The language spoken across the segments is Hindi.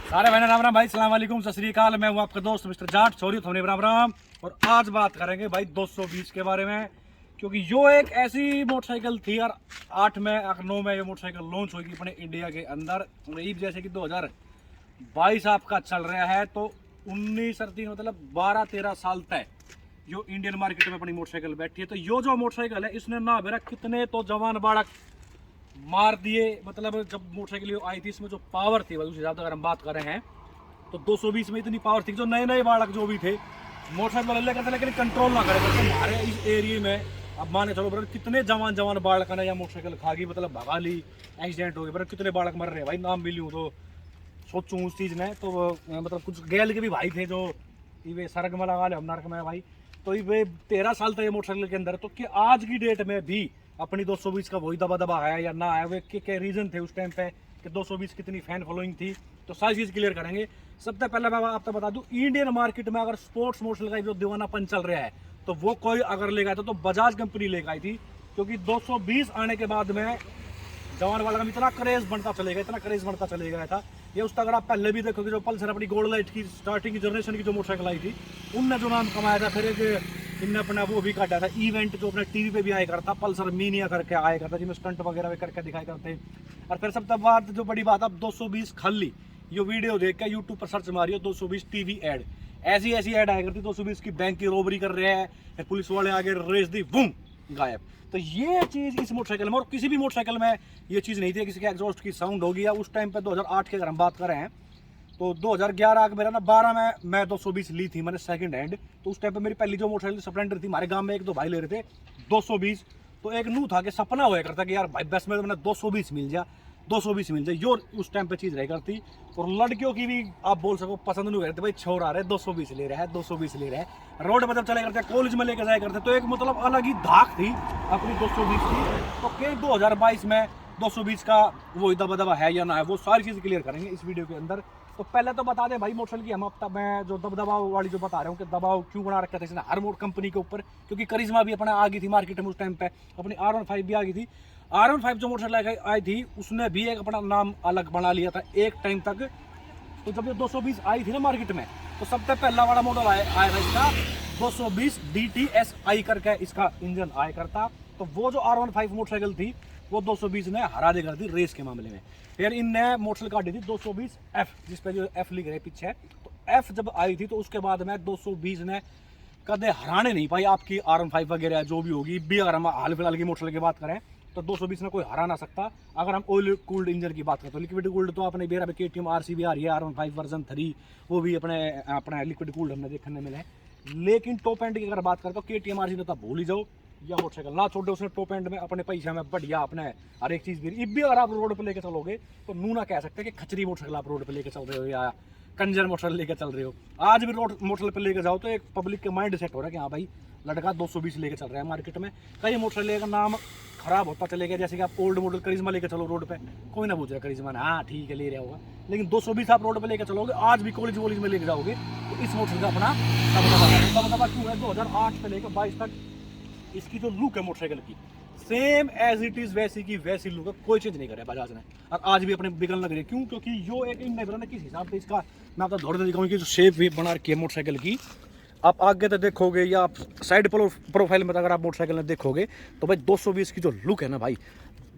सारे बहन राम राम भाई, सलाम वालेकुम, सत श्री अकाल। मैं हूँ आपका दोस्त मिस्टर जाट सॉरी थोने राम राम। और आज बात करेंगे भाई 220 के बारे में, क्योंकि यो एक ऐसी मोटरसाइकिल थी यार। 8 में 9 में ये मोटरसाइकिल लॉन्च होगी अपने इंडिया के अंदर। जैसे कि 2022 आपका चल रहा है, तो 19 मतलब 12-13 साल तक जो इंडियन मार्केट में अपनी मोटरसाइकिल बैठी है। तो यो जो मोटरसाइकिल है इसने ना मेरा कितने तो जवान बालक मार दिए। मतलब जब मोटरसाइकिल आई थी, इसमें जो पावर थी उस हिसाब से अगर हम बात कर रहे हैं तो 220 में इतनी पावर थी जो नए नए बालक जो भी थे मोटरसाइकिल वाले करते, लेकिन कंट्रोल ना करे करते। हमारे इस एरिया में अब माने चलो ब्रदर कितने जवान बालक ने या मोटरसाइकिल खा गई, मतलब भगा ली, एक्सीडेंट हो गया ब्रदर, कितने बालक मर रहे हैं भाई। नाम भी लूँ तो सोचूँ उस चीज़ में तो मतलब कुछ गैल के भी भाई थे जो ये सर्ग में लगा ले हम नर्क में भाई। तो ये 13 साल तक ये मोटरसाइकिल के अंदर, तो कि आज की डेट में भी अपनी 220 का वही दबा है या ना है, वे क्या रीज़न थे उस टाइम पे कि 220 कितनी फैन फॉलोइंग थी, तो सारी चीज़ क्लियर करेंगे। सबसे पहले मैं आपको बता दूं, इंडियन मार्केट में अगर स्पोर्ट्स मोटरसाइकिल का जो दीवानापन चल रहा है तो वो कोई अगर लेगा तो बजाज कंपनी लेकर आई थी। क्योंकि 220 आने के बाद में जवान वाला का इतना क्रेज बनता चले गया था। ये उसका अगर आप पहले भी देखोगे, जो पल्सर अपनी गोल्ड लाइट की स्टार्टिंग की जनरेशन की जो मोटरसाइकिल आई थी, उनने जो नाम कमाया था। फिर एक इनने अपना वो भी काटा था इवेंट जो अपने टीवी पे भी आया करता, पल्सर मीनिया करके आया करता, जिसमें स्टंट वगैरह भी करके दिखाई करते। और फिर सबसे बाद जो बड़ी बात, अब 220 खाली ये वीडियो देख के यूट्यूब पर सर्च मारियो 220 टीवी एड, ऐसी एड आया करती। 220 की बैंक की रोबरी कर रहे हैं, पुलिस वाले आगे रेस दी, बूम गायब। तो ये चीज़ इस मोटरसाइकिल में और किसी भी मोटरसाइकिल में ये चीज़ नहीं थी। किसी के एग्जॉस्ट की साउंड होगी, या उस टाइम पे 2008 के अगर हम बात कर रहे हैं तो 2011 के मेरा ना 12 में मैं 220 ली थी मैंने सेकंड हैंड। तो उस टाइम पे मेरी पहली जो मोटरसाइकिल स्प्लेंडर थी, हमारे गांव में एक दो भाई ले रहे थे 220। तो एक नू था कि सपना होया करता कि यार भाई बस में तो मैंने 220 मिल जाए यो उस टाइम पे चीज़ रह करती। और लड़कियों की भी आप बोल सको पसंद नहीं करते, भाई छोर आ रहे 220 ले रहा है, 220 ले रहा है। रोड पर जब चले करते, कॉलेज में लेकर जाया करते, तो एक मतलब अलग ही धाक थी अपनी 220 की। तो क्या 2022 में 220 का वो दबा है या ना है, वो सारी चीज़ क्लियर करेंगे इस वीडियो के अंदर। तो पहले तो बता दें भाई मोटरसाइकिल की, हम अब तक मैं जो दबाव वाली जो बता रहा हूँ कि दबाव क्यों बना रखा था इसने हर मोटर कंपनी के ऊपर, क्योंकि करिश्मा भी अपना आ गई थी मार्केट में उस टाइम पे, अपनी R15 भी आ गई थी। R15 जो मोटरसाइकिल आई थी उसने भी एक अपना नाम अलग बना लिया था एक टाइम तक। तो जब ये 220 आई थी ना मार्केट में, तो सबसे पहला वाला मॉडल आया था इसका 220 DTSI करके इसका इंजन आया करता। तो वो जो R15 मोटरसाइकिल थी वो 220 ने हरा दे कर दी रेस के मामले में। फिर इनने मोटरसाइकिल काटी थी 220F, जिस पे जो F लिख रहे पीछे। तो F जब आई थी तो उसके बाद में 220 ने कदे हराने नहीं पाई आपकी R15 वगैरह जो भी होगी। भी अगर हम हाल फिलहाल की मोटरसाइकिल की बात करें तो 220 में कोई हरा ना सकता। अगर हम ऑयल कूल्ड इंजन की बात करें तो लिक्विड कूल्ड तो आपने बेरा KTM RC भी आ रही है, R15 वर्जन 3 वो भी अपने लिक्विड कूल्ड हमने देखने मिले हैं। लेकिन टॉप एंड की अगर बात करें तो KTM RC तो भूल ही जाओ, या मोटरसाइकिल ना छोड़ो उसने टॉप एंड में अपने पैसे में बढ़िया अपने हर एक चीज़ दी। भी अगर आप रोड पर लेकर चलोगे तो नू ना कह सकते कि खचरी मोटरसाइकिल आप रोड पर लेकर चल रहे हो या कंजर मोटरसाइकिल लेकर चल रहे हो। आज भी रोड मोटरसाइकिल पर लेकर जाओ तो एक पब्लिक के माइंड सेट हो रहा है कि हाँ भाई लड़का 220 लेकर चल रहा है मार्केट में। कई मोटरसाइकिल का नाम खराब होता चलेगा, जैसे कि आप ओल्ड मॉडल करिश्मा लेकर चलो रोड पे, कोई ना पूछ रहा करिश्मा ना, हाँ ठीक है ले रहा होगा। लेकिन 220 आप रोड पे लेकर चलोगे, आज भी कॉलेज वॉलेज में लेकर जाओगे तो इस मोटरसाइकिल का अपना दबदबा क्यों है। 2008 से लेकर 22 तक इसकी जो लुक है मोटरसाइकिल की सेम एज इट इज वैसी की वैसी लुक है, कोई चेंज नहीं करे बजाज ने। और आज भी अपने बिगल लग रही है, क्यों? क्योंकि यो एक इंडियन किस हिसाब से इसका मैं आपको दौड़ दिखाऊँ कि जो शेप भी बना रखी है मोटरसाइकिल की। आप आगे तो देखोगे या आप साइड प्रोफाइल में अगर आप मोटरसाइकिल में देखोगे तो भाई 220 की जो लुक है ना भाई,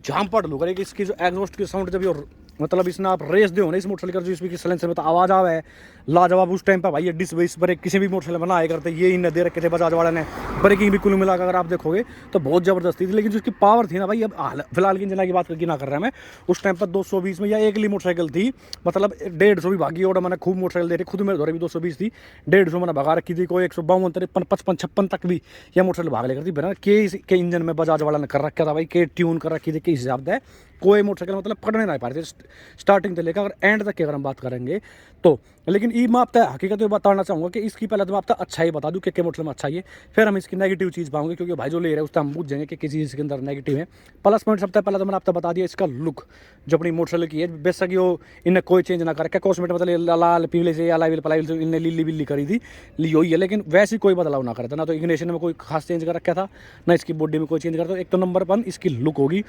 झांपड़ लुक है। इसकी जो एग्जॉस्ट की साउंड जब ये मतलब इसने आप रेस दो ना इस मोटरसाइकिल जो इसमें सलेंसर में तो आवाज़ आवा है लाजवाब। उस टाइम पर भाई ये डिस बेस ब्रेक किसी भी मोटरसाइकिल बनाया करते, ये इन्हें दे रखे थे बजाज वाले ने। ब्रेकिंग भी कुल मिलाकर अगर आप देखोगे तो बहुत ज़बरदस्ती थी। लेकिन जो इसकी पावर थी ना भाई, अब फिलहाल की इंजन की बात करके ना कर रहा मैं, उस टाइम पर 220 में या एक ली मोटरसाइकिल थी, मतलब 150 भी भागी और मैंने खूब मोटरसाइकिल दे रही, खुद मेरे दौरे भी 220 थी, 150 मैंने भगा रखी थी। कोई 152, 53, 55, 56 तक भी यह मोटरसाइकिल भाग लेकर थी बिना के इंजन में बजाज वाला ने कर रखा था भाई, के ट्यून कर रखी थी किस हिसाब से। कोई मोटरसाइकिल मतलब पकड़ने नहीं पा रहे थे स्टार्टिंग से लेकर अगर एंड तक की अगर हम बात करेंगे तो। लेकिन ये मैं आपका हकीकत में बताना चाहूँगा कि इसकी पहले तो मैं आपका अच्छा ही बता दूँ कि मोटरसाइकिल में अच्छा ही है, फिर हम इसकी नेगेटिव चीज़ पाऊंगे, क्योंकि भाई जो ले रहे हैं उससे हम पूछ जाएंगे कि किस चीज़ के अंदर नेगेटिव है। प्लस पॉइंट सबसे पहले तो मैंने आपको बता दिया इसका लुक जो अपनी मोटरसाइकिल की है, बेशक वो इन्हें कोई चेंज ना कर कॉस्मेटिक मतलब लाल पीले से या लाइल पलाई से इन्हें लीली बिल्ली करी थी ली हुई है, लेकिन वैसे कोई बदलाव ना करता ना। तो इग्निशन में कोई खास चेंज कर रखा था ना इसकी बॉडी में कोई चेंज करता। एक तो नंबर 1 इसकी लुक होगी,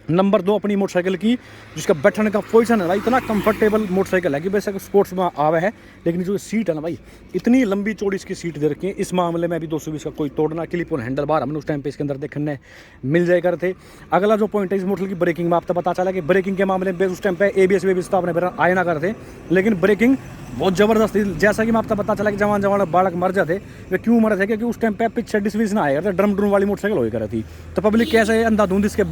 नंबर 2 अपनी मोटरसाइकिल की जिसका बैठने का पोजीशन है भाई, इतना कंफर्टेबल मोटरसाइकिल है कि वैसे स्पोर्ट्स में आवे है, लेकिन जो सीट है ना भाई, इतनी लंबी चौड़ी इसकी सीट दे रखी है। इस मामले में अभी 220 का कोई तोड़ना, क्लिप ऑन हैंडल बार हमने उस टाइम पे इसके अंदर देखने मिल जाए कर थे। अगला जो पॉइंट है इस मोटरसाइकिल की ब्रेकिंग में, आपको पता चला कि ब्रेकिंग के मामले में उस टाइम पे ABS वेबीएस तो आपने आए ना करते, लेकिन ब्रेकिंग बहुत ज़बरदस्त थी। जैसा कि मैं आपको पता चला कि जवान बालक मर जाते, वे क्यों मरे थे? क्योंकि उस टाइम पे पीछे डिसविस ना आया करते, ड्रम ड्रूम वाली मोटरसाइकिल हो कर थी, तो पब्लिक कैसे अंधाधुंध इसके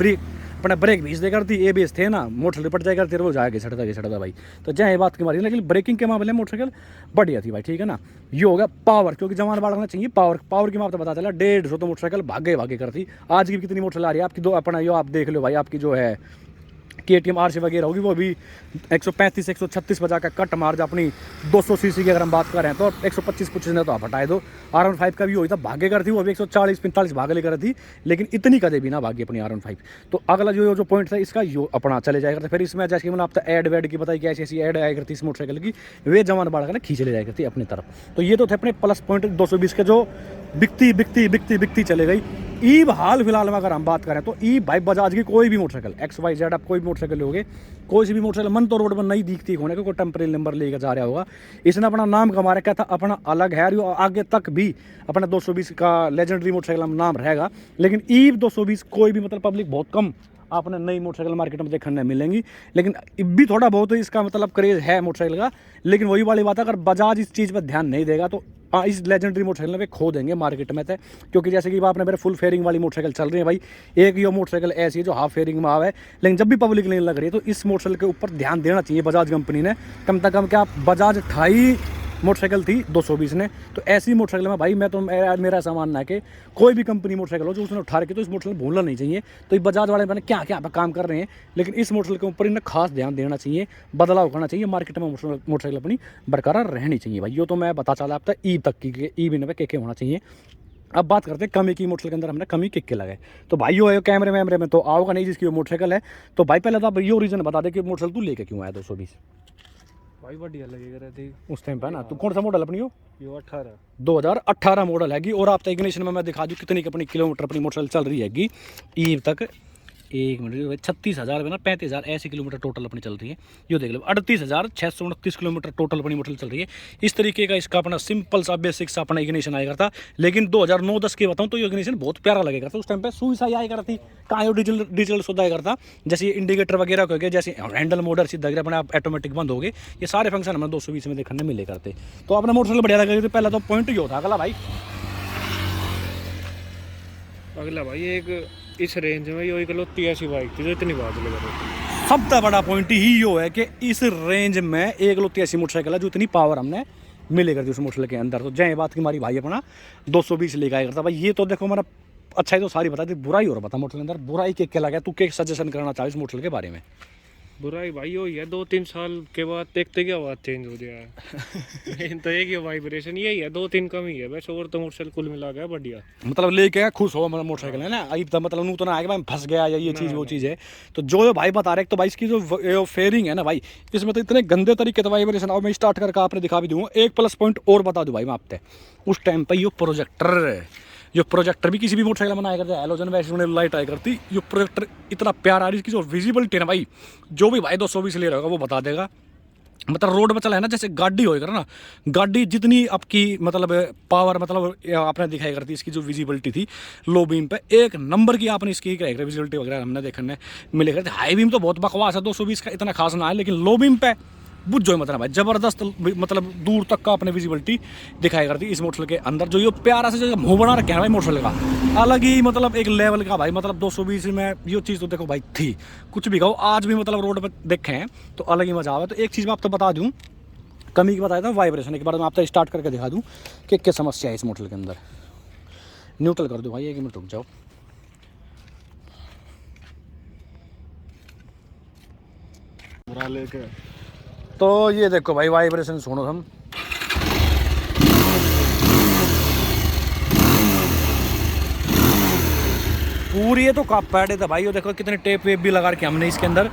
ब्रेक भी दे करती, ABS थे ना, मोटरसाइकिल पट जाए करती, वो जाके छड़ता भाई। तो जय बात की मारी, लेकिन ब्रेकिंग के मामले में मोटरसाइकिल बढ़िया थी भाई, ठीक है ना। ये हो गया पावर, क्योंकि जवान बालक चाहिए पावर की मैं आपको पता चला 150 तो मोटरसाइकिल भागे करती। आज की कितनी मोटरसाइकिल आ रही है आपकी, दो अपना यो आप देख लो भाई, आपकी जो है KTM RC वगैरह होगी, वो भी 135 136 बजा का कट मार, जो अपनी 200 सीसी की अगर हम बात करें तो 125 ने तो आप हटाए दो। R15 का भी वही था, भागे कर थी, वो भी 140-45 भागे लेकर थी, लेकिन इतनी कदे भी ना भागी अपनी R15। तो अगला जो पॉइंट था इसका यो अपना चले जाएगा। तो फिर इसमें जैसे कि मैंने आपको ऐड वैड की बताई कि ऐसी ऐड आया करती इस मोटरसाइकिल की, वे जवान बाढ़ कर खींच ले जाया करती अपनी तरफ। तो ये तो थे अपने प्लस पॉइंट 220 के, जो बिकती चले गई। ईब हाल फिलहाल में अगर हम बात करें तो ई भाई बजाज की कोई भी मोटरसाइकिल XYZ आप कोई भी मोटरसाइकिल लोगे, कोई सी भी मोटरसाइकिल मन तो रोड पर नहीं दिखती होने को, कोई टेम्परेरी नंबर लेकर जा रहा होगा, इसने अपना नाम कमा रखा था, अपना अलग है, और आगे तक भी अपना 220 का लेजेंडरी मोटरसाइकिल नाम रहेगा। लेकिन ईब 220 कोई भी मतलब पब्लिक बहुत कम आपने नई मोटरसाइकिल मार्केट में देखने मिलेंगी, लेकिन भी थोड़ा बहुत इसका मतलब क्रेज़ है मोटरसाइकिल का। लेकिन वही वाली बात है, अगर बजाज इस चीज़ पर ध्यान नहीं देगा तो इस लेजेंडरी मोटरसाइकिल में खो देंगे मार्केट में थे। क्योंकि जैसे कि आपने मेरे फुल फेयरिंग वाली मोटरसाइकिल चल रही है भाई, एक ये मोटरसाइकिल ऐसी है जो हाफ फेयरिंग में आवे है, लेकिन जब भी पब्लिक लेने लग रही है तो इस मोटरसाइकिल के ऊपर ध्यान देना चाहिए बजाज कंपनी ने। कम से कम क्या बजाज 28 मोटरसाइकिल थी 220 ने, तो ऐसी मोटरसाइकिल में भाई मैं तो मेरा ऐसा मानना है कि कोई भी कंपनी मोटरसाइकिल हो जो उसने उठा रखी तो इस मोटरसाइकिल भूलना नहीं चाहिए। तो ये बजाज वाले मैंने क्या क्या काम कर रहे हैं, लेकिन इस मोटरसाइकिल के ऊपर इन्हें खास ध्यान देना चाहिए, बदलाव करना चाहिए, मार्केट में मोटरसाइकिल अपनी बरकरार रहनी चाहिए भाई। ये तो मैं बता चला आपका ई तक की ई भी के होना चाहिए। अब बात करते हैं कमी की। मोटरसाइकिल के अंदर हमने कमी किक के लगाए, तो भाई यो है कैमरे में तो आओगा नहीं जिसकी वो मोटरसाइकिल है। तो भाई पहले तो आप यो रीज़न बता दे कि मोटरसाइकिल तू लेके क्यों आया 220? भाई बढ़िया लगेगा रहती उस टाइम पे ना। तू कौन सा मॉडल अपनी हो? ये 18 2018 मॉडल हैगी। और आप इग्निशन में मैं दिखा दूँ कितनी अपनी किलोमीटर अपनी मोटरसाइकिल चल रही हैगी ईव तक। 1 मिनट 36,000 में ना 35,000 ऐसी किलोमीटर टोटल अपनी चल रही है। ये देख लो 38,629 किलोमीटर टोटल अपनी मोटरसाइकिल चल रही है। इस तरीके का इसका अपना सिंपल सा बेसिक सा अपना इग्निशन आया करता। लेकिन 2009-10 की बताऊँ तो ये इग्निशन बहुत प्यारा लगेगा था। उस टाइम पे सुई सा आया करती, कहाँ डिजिटल सुधा आया करता, जैसे इंडिकेटर वगैरह हो गए, जैसे हैंडल मोडर सीधा अपने आप ऑटोमेटिक बंद हो गए, ये सारे फंक्शन हमें 220 में देखने मिले करते। तो अपना मोटरसाइकिल बढ़िया लगेगा। पहला तो पॉइंट ही होता। अगला भाई एक इस रेंज में यो इकलौती ऐसी बाइक थी जो इतनी बात लगा। सबसे बड़ा पॉइंट ही यो है कि इस रेंज में एक लोग ऐसी मोटरसाइकिल है जो इतनी पावर हमने मिले करती उस मोटरसाइकिल के अंदर। तो जय बात की हमारी भाई अपना 220 लेकर आया करता भाई। ये तो देखो हमारा अच्छा ही तो सारी बता दी, बुराई और बता मोटरसाइकिल के अंदर बुराई क्या लगा, तू क्या सजेशन करना चाहिए इस मोटरसाइकिल के बारे में? बुराई भाई वही है, 2-3 साल के बाद देखते क्या आवाज़ चेंज हो गया है तो एक ही वाइब्रेशन यही है, 2-3 कम ही है वैसे, और तो मोटरसाइकिल कुल मिला गया बढ़िया। मतलब लेके खुश हो मोटरसाइकिल है ना, मतलब नू तो ना आएगा फंस गया या ये चीज़ वो चीज़ है। तो जो भाई बता रहे तो भाई इसकी जो फेयरिंग है ना भाई, इसमें तो इतने गंदे तरीके से वाइब्रेशन। और मैं स्टार्ट करके आपने दिखा भी दूँगा। एक प्लस पॉइंट और बता दूँ भाई मैं आपसे, उस टाइम पर ये प्रोजेक्टर भी किसी भी मोटरसाइकिल में आया करता है, हेलोजन वैसे लाइट आया करती। ये प्रोजेक्टर इतना प्यारा आ रही, इसकी जो विजिबिलिटी है ना भाई, जो भी भाई 220 ले रहा होगा वो बता देगा। मतलब रोड पर चला है ना, जैसे गाड़ी होएगा ना, गाड़ी जितनी आपकी मतलब पावर मतलब आपने दिखाई करती, इसकी जो विजिबिलिटी थी लो बीम पे एक नंबर की आपने इसकी विजिबिलिटी वगैरह हमने देखने मिले करते। हाई बीम तो बहुत बकवास है 220 का, इतना खास ना है, लेकिन लो बीम पे बुझो मतलब भाई ज़बरदस्त मतलब दूर तक का अपने विजिबिलिटी दिखाई करती इस मोटरसाइकिल के अंदर। जो ये प्यारा से जो मुँह बना रखे हैं भाई मोटरसाइकिल का, अलग ही मतलब एक लेवल का भाई। मतलब 220 में ये चीज़ तो देखो भाई थी, कुछ भी कहो आज भी मतलब रोड पर देखे हैं तो अलग ही मजा आवे। तो एक चीज़ मैं आपको बता दूँ, कमी की बताया था वाइब्रेशन, एक बार मैं आपको स्टार्ट करके दिखा दूँ कि क्या समस्या है इस मोटरसाइकिल के अंदर। न्यूट्रल कर दो भाई, 1 मिनट रुक जाओ। तो ये देखो भाई वाइब्रेशन सुनो हम, पूरी ये तो कप पैड है भाई। ये देखो कितने टेप वेप भी लगा रखे हमने इसके अंदर।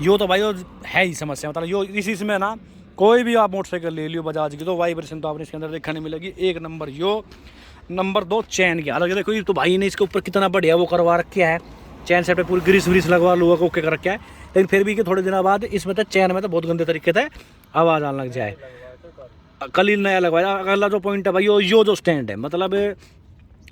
यो तो भाई यो है ही समस्या, मतलब यो इसी में ना कोई भी आप मोटरसाइकिल ले लियो बजाज की तो वाइब्रेशन तो आपने इसके अंदर देखने मिलेगी एक नंबर। यो नंबर 2 चैन की हालांकि देखो ये तो भाई ने इसके ऊपर कितना बढ़िया वो करवा रखा है, चैन सेट पे पूरी ग्रीस व्रीस लगवा लूगा ओके कर रखा है, लेकिन फिर भी कि थोड़े दिनों बाद इसमें तो चैन में तो बहुत गंदे तरीके से आवाज़ आने लग जाए। कल ही नया लगवाया। अगला जो पॉइंट है भाई यो जो स्टैंड है, मतलब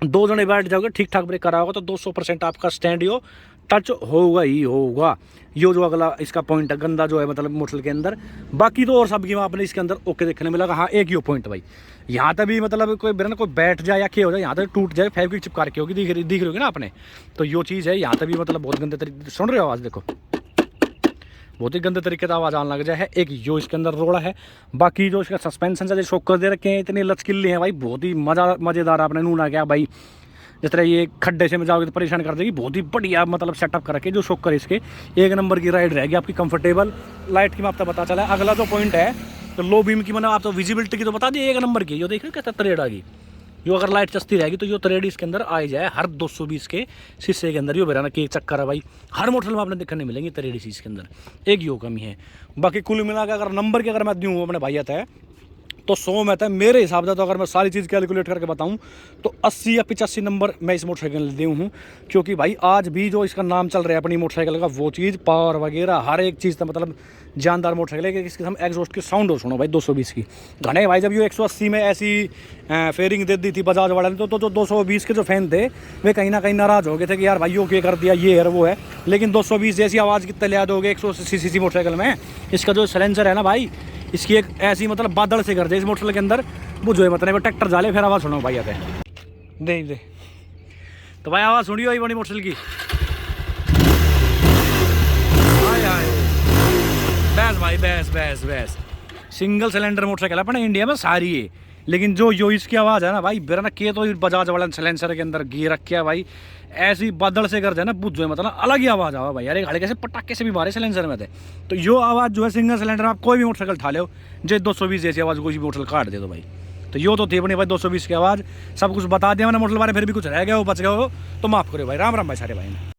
2 जने बैठ जाओगे ठीक ठाक ब्रेक करा होगा तो 200% आपका स्टैंड यो टच होगा ही होगा। यो जो अगला इसका पॉइंट है गंदा जो है मतलब मोटरसाइकिल के अंदर, बाकी तो और सब की आपने इसके अंदर ओके देखने मिला। हाँ एक यो पॉइंट भाई, यहाँ तक भी मतलब कोई बिना कोई बैठ जाए या क्या हो जाए, यहाँ तक टूट जाए, फेविक्विक चिपका के होगी, दिख रही होगी ना आपने, तो यो चीज़ है। यहाँ तक भी मतलब बहुत गंदे तरीके सुन रहे हो आवाज़, देखो बहुत ही गंदे तरीके से आवाज़ आने लग जाए है। एक यो इसके अंदर रोड़ा है, बाकी जो इसका सस्पेंशन से शॉकर दे रखे हैं इतने लचकिल्ले हैं भाई, बहुत ही मज़ेदार आपने नूना क्या भाई। जिस तरह ये खड्डे से में जाओगे तो परेशान कर देगी, बहुत ही बढ़िया मतलब सेटअप कर रखे जो शॉकर इसके, एक नंबर की राइड रहेगी आपकी कंफर्टेबल। लाइट की मैं आपको बता चला है। अगला जो पॉइंट है तो लो बीम की, मतलब आप तो विजिबिलिटी की तो बता दी एक नंबर की, जो देख रहे हो कैसा तरेड़ आ गई, यो अगर लाइट चस्ती रहेगी तो यो तरेड़ी इसके अंदर आ जाए हर 220 के शीशे के अंदर। यो बेराना की एक चक्कर है भाई, हर मोटरसाइकिल में आपने देखने नहीं मिलेंगे तरेड़ी शीशे के अंदर, एक यो कमी है। बाकी कुल मिला के अगर नंबर की अगर मैं दूँ अपने भाई आता है तो 100 में था मेरे हिसाब से, तो अगर मैं सारी चीज़ कैलकुलेट करके बताऊं तो 80 या 85 नंबर मैं इस मोटरसाइकिल दे हूँ। क्योंकि भाई आज भी जो इसका नाम चल रहा है अपनी मोटरसाइकिल का, वो चीज़ पावर वगैरह हर एक चीज़ का मतलब जानदार मोटरसाइकिल है कि इसके हम एग्जॉस्ट की साउंड हो सुनो भाई 220 की घने भाई। जब ये 180 में ऐसी फेयरिंग दे दी थी बजाज वाले ने तो जो 220 के जो फैन थे वे कहीं ना कहीं नाराज़ हो गए थे कि यार भाइयों के कर दिया ये है वो है। लेकिन 220 जैसी आवाज़ कितने लिया दोगे 180 सीसी मोटरसाइकिल में। इसका जो सलेंसर है ना भाई, इसकी एक ऐसी मतलब बादल से कर दे इस मोटरसाइकिल के अंदर, बुझो मतलब ट्रैक्टर जाले फिर आवाज़ सुनो भाई आते दे तो भाई आवाज़ सुनियो भाई बड़ी मोटरसाइकिल की। बस भाई बस सिंगल सिलेंडर मोटरसाइकिल अपने इंडिया में सारी है, लेकिन जो यो इसकी आवाज़ है ना भाई बिना के तो बजाज वाला सिलेंसर के अंदर गिर रखा है भाई, ऐसी बादल से कर दे ना बुझो मतलब अलग ही आवाज़ आवा भाई यार। एक हल्के से पटाखे से भी मारे सिलेंसर में थे। तो यो आवाज़ जो है सिंगल सिलेंडर में आप कोई भी मोटरसाइकिल ठा लो जो 220 जैसी आवाज़ कोई भी मोटरसाइकिल काट दे दो भाई। तो यो तो थी अपनी भाई 220 की आवाज़। सब कुछ बता दिया मैंने मोटरसाइकिल बारे, फिर भी कुछ रह गया हो बच गया हो तो माफ़ करो भाई। राम राम भाई सारे भाई।